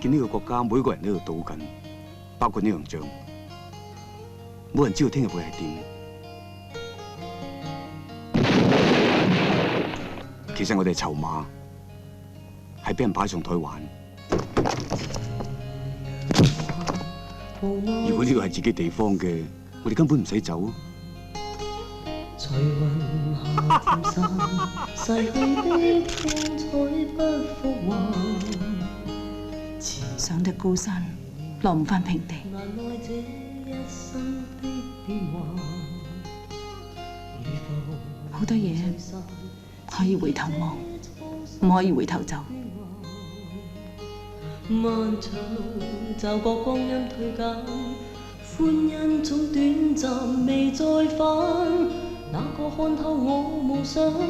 見呢個國家每個人都喺度賭緊，包括呢樣仗，冇人知道聽日會係點。其實我哋籌碼係俾人擺上台玩。如果呢個係自己地方嘅，我哋根本唔使走。在雲下漸散，逝去的風采不復還。上得高山，落唔返平地。難耐這一生的變幻，好多嘢可以回頭望，唔可以回頭走。漫長路驟覺光陰退減，歡欣總短暫未再返。哪個看透我夢想，雖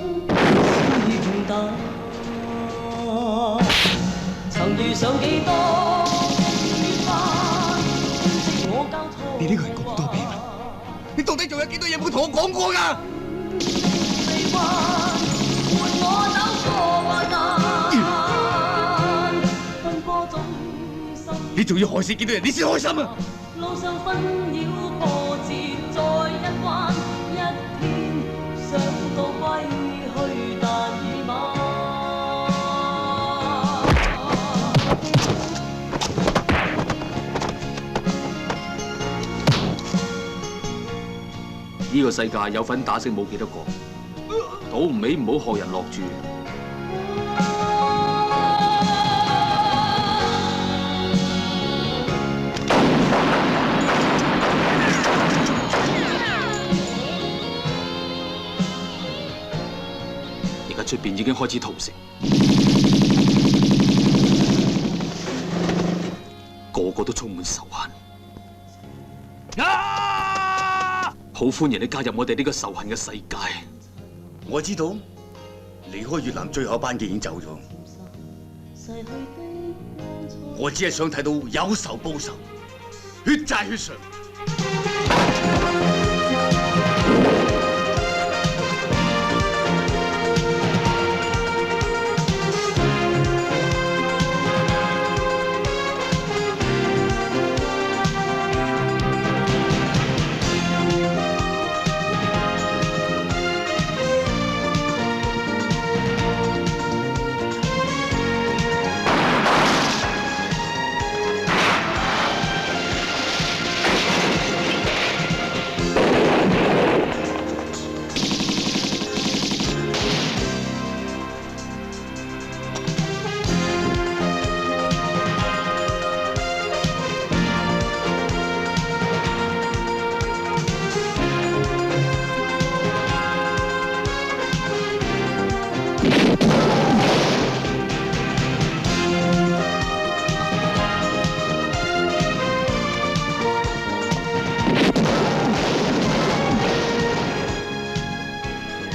平淡。曾遇上幾多雨花，即我交託。你呢個人咁多秘密，你到底仲有幾多嘢冇同我講過㗎？你仲要何時見到人，你先開心啊！路上紛擾波折再一彎，一天想到歸去，但已晚。呢個世界有份打勝冇幾多個，賭唔起唔好學人落注。而家出邊已經開始屠城，個個都充滿仇恨。好歡迎你加入我哋呢個仇恨嘅世界。我知道離開越南最後一班嘅已經走咗，我只係想睇到有仇報仇，血債血償。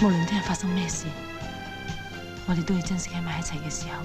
無論聽日發生咩事，我哋都要珍惜喺埋一齊嘅時候。